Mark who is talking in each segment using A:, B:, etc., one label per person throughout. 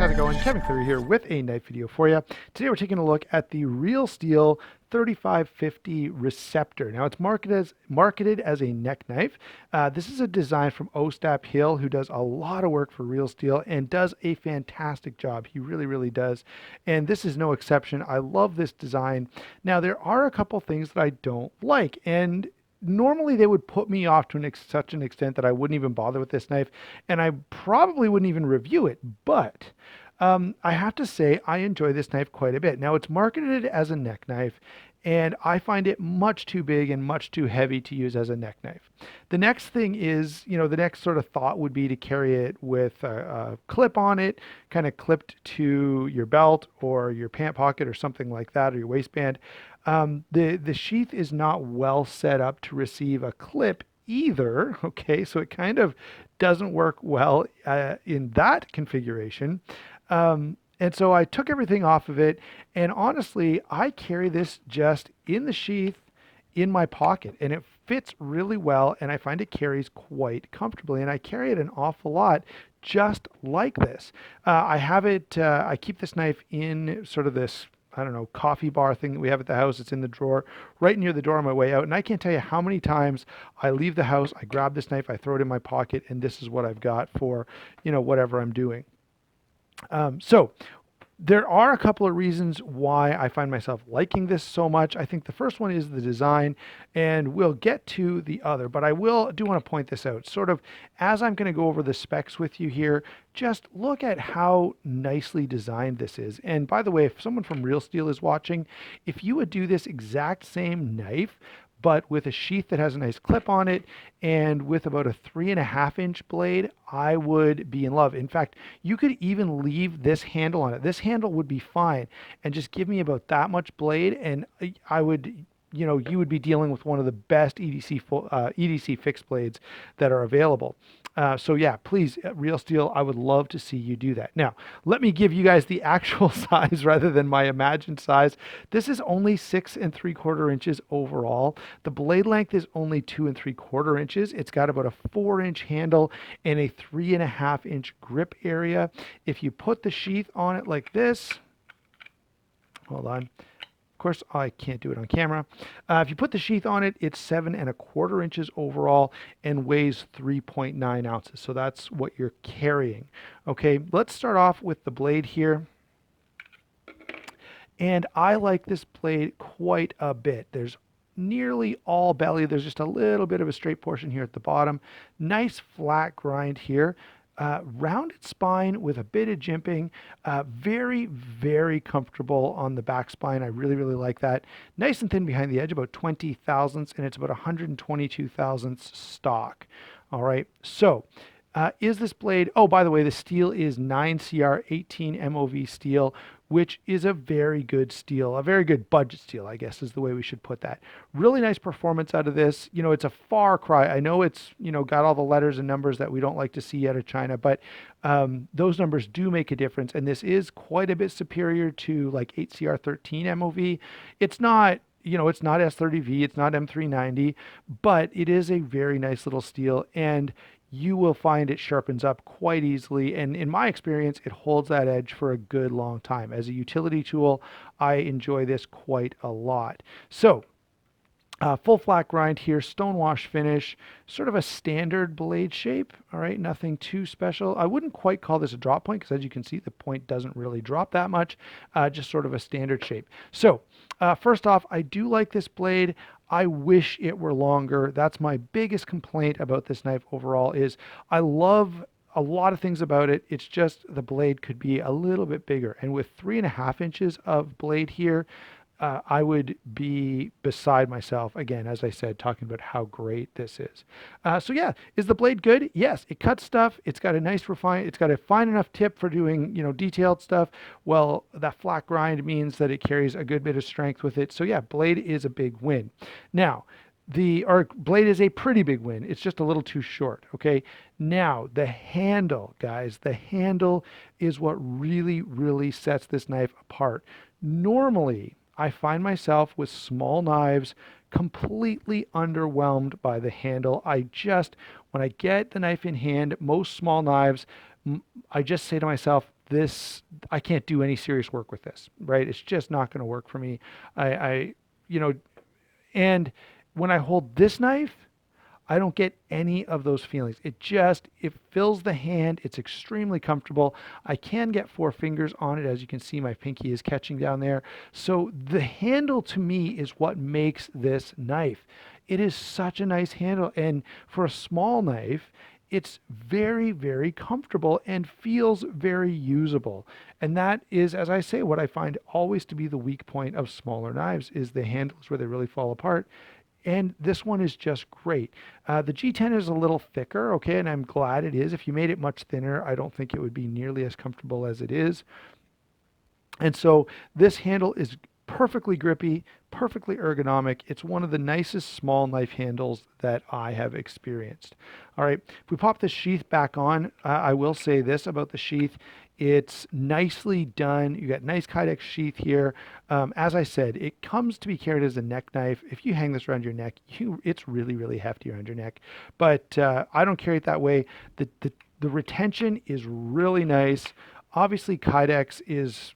A: how's it going? Kevin Cleary here with a knife video for you. Today we're taking a look at the Realsteel 3550 Receptor. Now it's marketed as a neck knife. This is a design from Ostap Hill, who does a lot of work for Realsteel and does a fantastic job. He really, really does. And this is no exception. I love this design. Now there are a couple things that I don't like, and normally they would put me off to such an extent that I wouldn't even bother with this knife, and I probably wouldn't even review it. But I have to say I enjoy this knife quite a bit. Now it's marketed as a neck knife, and I find it much too big and much too heavy to use as a neck knife. The next thing is, the next sort of thought would be to carry it with a clip on it, kind of clipped to your belt or your pant pocket or something like that, or your waistband. The sheath is not well set up to receive a clip either. Okay, so it kind of doesn't work well in that configuration. And so I took everything off of it, and honestly, I carry this just in the sheath in my pocket, and it fits really well, and I find it carries quite comfortably, and I carry it an awful lot just like this. I keep this knife in sort of this, I don't know, coffee bar thing that we have at the house. It's in the drawer, right near the door on my way out. And I can't tell you how many times I leave the house, I grab this knife, I throw it in my pocket, and this is what I've got for, whatever I'm doing. So there are a couple of reasons why I find myself liking this so much. I think the first one is the design, and we'll get to the other, but do want to point this out. Sort of as I'm going to go over the specs with you here, just look at how nicely designed this is. And by the way, if someone from Realsteel is watching, if you would do this exact same knife, but with a sheath that has a nice clip on it and with about a 3.5-inch blade, I would be in love. In fact, you could even leave this handle on it. This handle would be fine, and just give me about that much blade, and I would, you would be dealing with one of the best EDC fixed blades that are available. So yeah, please, Realsteel, I would love to see you do that. Now, let me give you guys the actual size rather than my imagined size. This is only 6.75 inches overall. The blade length is only 2.75 inches. It's got about a 4-inch handle and a 3.5-inch grip area. If you put the sheath on it like this, hold on. Of course, I can't do it on camera. If you put the sheath on it, it's 7.25 inches overall and weighs 3.9 ounces. So that's what you're carrying. Okay, let's start off with the blade here. And I like this blade quite a bit. There's nearly all belly. There's just a little bit of a straight portion here at the bottom. Nice flat grind here. Rounded spine with a bit of jimping, very, very comfortable on the back spine. I really, really like that. Nice and thin behind the edge, about 20 thousandths, and it's about 122 thousandths stock. All right, so is this blade, oh, by the way, the steel is 9CR 18 MOV steel, which is a very good steel, a very good budget steel, I guess is the way we should put that. Really nice performance out of this. It's a far cry. I know it's, got all the letters and numbers that we don't like to see out of China, but those numbers do make a difference. And this is quite a bit superior to like 8CR 13 MOV. It's not, it's not S30V, it's not M390, but it is a very nice little steel, and you will find it sharpens up quite easily. And in my experience, it holds that edge for a good long time. As a utility tool, I enjoy this quite a lot. So full flat grind here, stonewash finish, sort of a standard blade shape. All right, nothing too special. I wouldn't quite call this a drop point because, as you can see, the point doesn't really drop that much, just sort of a standard shape. So first off, I do like this blade. I wish it were longer. That's my biggest complaint about this knife overall. Is I love a lot of things about it. It's just the blade could be a little bit bigger. And with 3.5 inches of blade here, I would be beside myself, again, as I said, talking about how great this is. So yeah, is the blade good? Yes, it cuts stuff. It's got a nice it's got a fine enough tip for doing, detailed stuff. Well, that flat grind means that it carries a good bit of strength with it. So yeah, blade is a big win. Now, blade is a pretty big win. It's just a little too short. Okay. Now the handle, guys, the handle is what really, really sets this knife apart. Normally, I find myself with small knives completely underwhelmed by the handle. When I get the knife in hand, most small knives, I just say to myself, this, I can't do any serious work with this, right? It's just not going to work for me. I, you know, and when I hold this knife, I don't get any of those feelings. It fills the hand. It's extremely comfortable. I can get 4 fingers on it. As you can see, my pinky is catching down there. So the handle to me is what makes this knife. It is such a nice handle. And for a small knife, it's very, very comfortable and feels very usable. And that is, as I say, what I find always to be the weak point of smaller knives is the handles where they really fall apart. And this one is just great. The G10 is a little thicker, okay, and I'm glad it is. If you made it much thinner, I don't think it would be nearly as comfortable as it is. And so this handle is perfectly grippy, perfectly ergonomic. It's one of the nicest small knife handles that I have experienced. All right, if we pop the sheath back on, I will say this about the sheath. It's nicely done. You got nice Kydex sheath here. As I said, it comes to be carried as a neck knife. If you hang this around your neck, it's really, really hefty around your neck. But I don't carry it that way. The retention is really nice. Obviously, Kydex is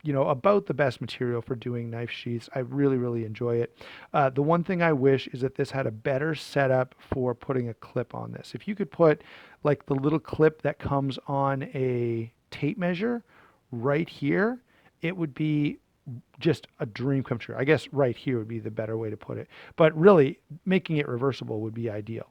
A: about the best material for doing knife sheaths. I really, really enjoy it. The one thing I wish is that this had a better setup for putting a clip on this. If you could put like the little clip that comes on a tape measure right here, it would be just a dream come true. I guess right here would be the better way to put it. But really, making it reversible would be ideal.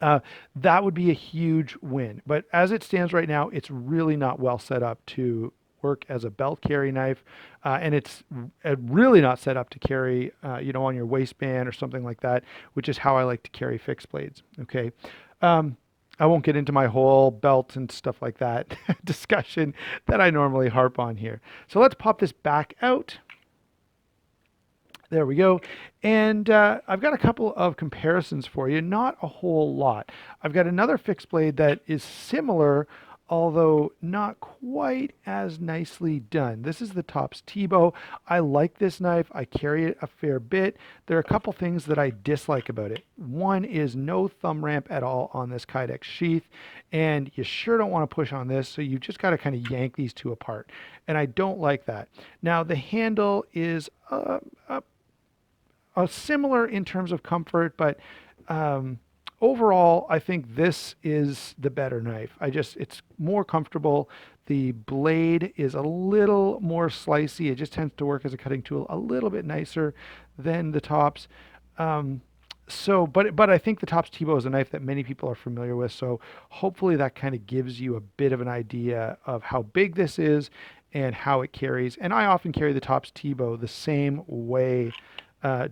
A: That would be a huge win. But as it stands right now, it's really not well set up to work as a belt carry knife, and it's really not set up to carry, on your waistband or something like that, which is how I like to carry fixed blades. Okay. I won't get into my whole belt and stuff like that discussion that I normally harp on here. So let's pop this back out. There we go. And I've got a couple of comparisons for you, not a whole lot. I've got another fixed blade that is similar, although not quite as nicely done. This is the Tops T-Bow. I like this knife. I carry it a fair bit. There are a couple things that I dislike about it. One is no thumb ramp at all on this Kydex sheath, and you sure don't want to push on this, so you just got to kind of yank these two apart, and I don't like that. Now, the handle is similar in terms of comfort, but overall, I think this is the better knife. It's more comfortable. The blade is a little more slicey. It just tends to work as a cutting tool a little bit nicer than the Tops. But I think the Tops T-Bow is a knife that many people are familiar with. So hopefully that kind of gives you a bit of an idea of how big this is and how it carries. And I often carry the Tops T-Bow the same way,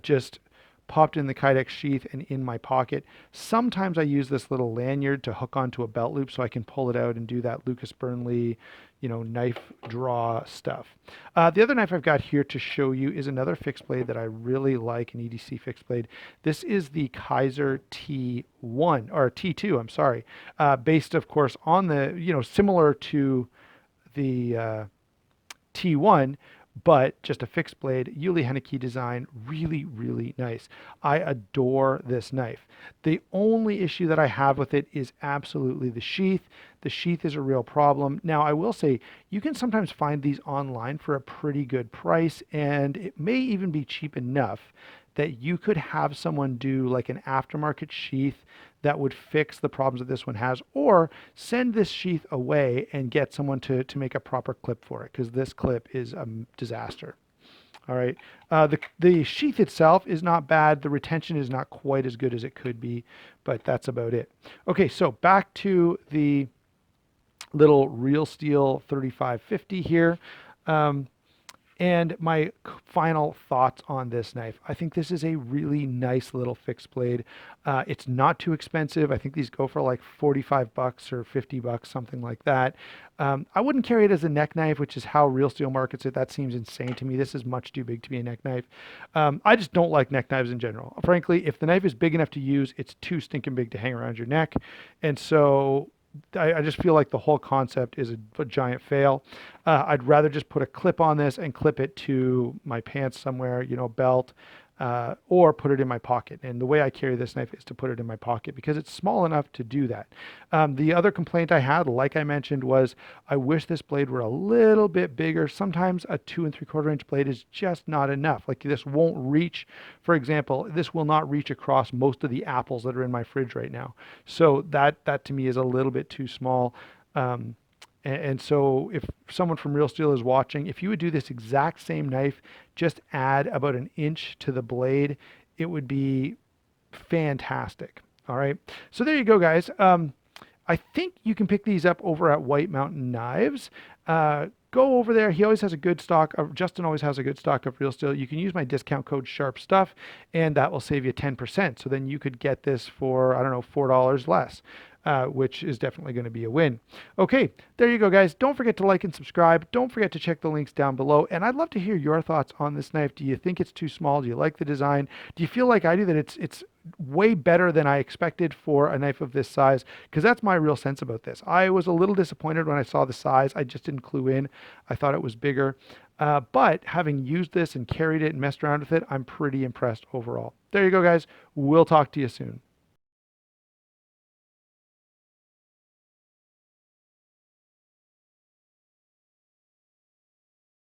A: just popped in the Kydex sheath and in my pocket. Sometimes I use this little lanyard to hook onto a belt loop so I can pull it out and do that Lucas Burnley, knife draw stuff. The other knife I've got here to show you is another fixed blade that I really like, an EDC fixed blade. This is the Kaiser T1, or T2, I'm sorry, based, of course, on the, similar to the T1, but just a fixed blade, Yuli Henneke design, really, really nice. I adore this knife. The only issue that I have with it is absolutely the sheath. The sheath is a real problem. Now, I will say, you can sometimes find these online for a pretty good price, and it may even be cheap enough that you could have someone do like an aftermarket sheath that would fix the problems that this one has, or send this sheath away and get someone to make a proper clip for it, because this clip is a disaster. All right. The sheath itself is not bad. The retention is not quite as good as it could be, but that's about it. Okay, so back to the little Realsteel 3550 here. And my final thoughts on this knife. I think this is a really nice little fixed blade. It's not too expensive. I think these go for like 45 bucks or 50 bucks, something like that. I wouldn't carry it as a neck knife, which is how Realsteel markets it. That seems insane to me. This is much too big to be a neck knife. I just don't like neck knives in general. Frankly, if the knife is big enough to use, it's too stinking big to hang around your neck. And so I just feel like the whole concept is a giant fail. I'd rather just put a clip on this and clip it to my pants somewhere, belt, or put it in my pocket. And the way I carry this knife is to put it in my pocket because it's small enough to do that. The other complaint I had, like I mentioned, was I wish this blade were a little bit bigger. Sometimes a 2 3/4 inch blade is just not enough. Like this won't reach, for example, this will not reach across most of the apples that are in my fridge right now. So that to me is a little bit too small. Um, and so if someone from Real Steel is watching, if you would do this exact same knife, just add about an inch to the blade, it would be fantastic. All right. So there you go, guys. I think you can pick these up over at White Mountain Knives. Go over there. He always has a good stock. Justin always has a good stock of Real Steel. You can use my discount code Sharp Stuff, and that will save you 10%. So then you could get this for, I don't know, $4 less. Which is definitely going to be a win. Okay, there you go, guys. Don't forget to like and subscribe. Don't forget to check the links down below. And I'd love to hear your thoughts on this knife. Do you think it's too small? Do you like the design? Do you feel like I do that it's way better than I expected for a knife of this size? Because that's my real sense about this. I was a little disappointed when I saw the size. I just didn't clue in. I thought it was bigger. But having used this and carried it and messed around with it, I'm pretty impressed overall. There you go, guys. We'll talk to you soon.